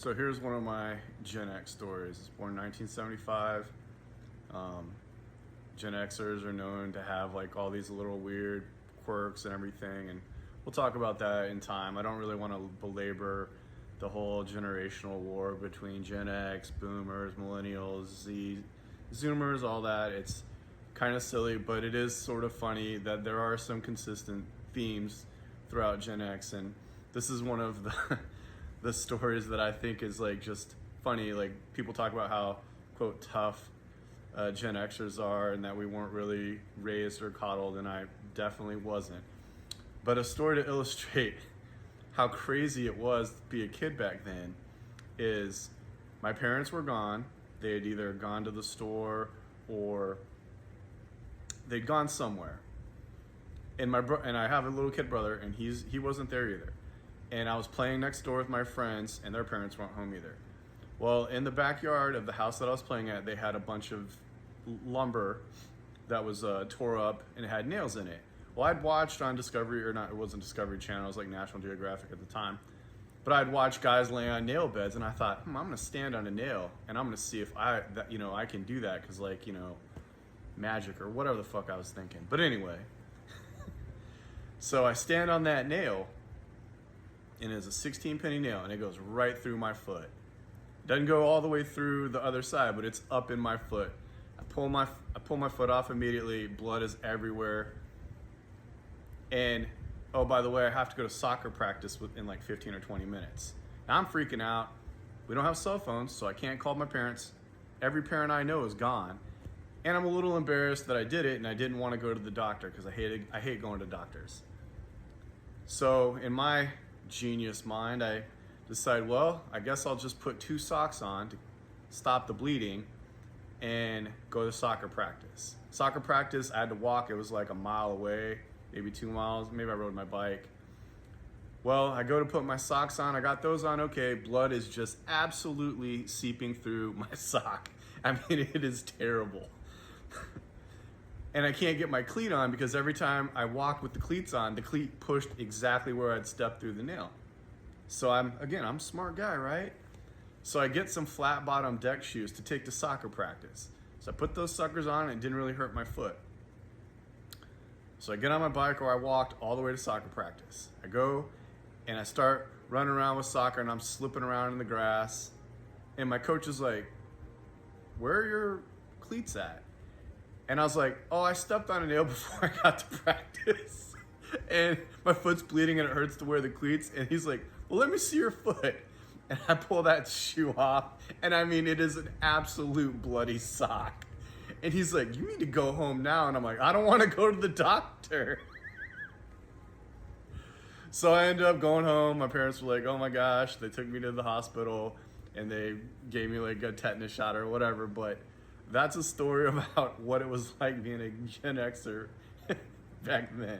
So here's one of my Gen X stories. I was born in 1975. Gen Xers are known to have like all these little weird quirks and everything, and we'll talk about that in time. I don't really want to belabor the whole generational war between Gen X, Boomers, Millennials, Zoomers, all that. It's kind of silly, but it is sort of funny that there are some consistent themes throughout Gen X, and this is one of the stories that I think is like just funny. Like, people talk about how, quote, tough Gen Xers are and that we weren't really raised or coddled, and I definitely wasn't. But a story to illustrate how crazy it was to be a kid back then is my parents were gone. They had either gone to the store or they'd gone somewhere. And I have a little kid brother, and he wasn't there either. And I was playing next door with my friends, and their parents weren't home either. Well, in the backyard of the house that I was playing at, they had a bunch of lumber that was tore up and it had nails in it. Well, I'd watched on Discovery, or not, it wasn't Discovery Channel, it was like National Geographic at the time. But I'd watch guys laying on nail beds, and I thought, I'm gonna stand on a nail and I'm gonna see if I can do that, because magic or whatever the fuck I was thinking. But anyway, so I stand on that nail, and it's a 16 penny nail, and it goes right through my foot. It doesn't go all the way through the other side, but it's up in my foot. I pull my foot off immediately. Blood is everywhere. And oh, by the way, I have to go to soccer practice in like 15 or 20 minutes. Now I'm freaking out. We don't have cell phones, so I can't call my parents. Every parent I know is gone. And I'm a little embarrassed that I did it, and I didn't want to go to the doctor because I hate going to doctors. So in my genius mind, I decided, well, I guess I'll just put 2 socks on to stop the bleeding and go to soccer practice. Soccer practice, I had to walk. It was like a mile away, maybe 2 miles. Maybe I rode my bike. Well, I go to put my socks on. I got those on okay. Blood is just absolutely seeping through my sock. I mean, it is terrible. And I can't get my cleat on because every time I walked with the cleats on, the cleat pushed exactly where I'd stepped through the nail. So I'm a smart guy, right? So I get some flat bottom deck shoes to take to soccer practice. So I put those suckers on, and it didn't really hurt my foot. So I get on my bike, or I walked all the way to soccer practice. I go and I start running around with soccer, and I'm slipping around in the grass. And my coach is like, "Where are your cleats at?" And I was like, "Oh, I stepped on a nail before I got to practice. And my foot's bleeding and it hurts to wear the cleats." And he's like, "Well, let me see your foot." And I pull that shoe off, and I mean, it is an absolute bloody sock. And he's like, "You need to go home now." And I'm like, "I don't want to go to the doctor." So I ended up going home. My parents were like, "Oh my gosh." They took me to the hospital, and they gave me like a tetanus shot or whatever. But that's a story about what it was like being a Gen Xer back then.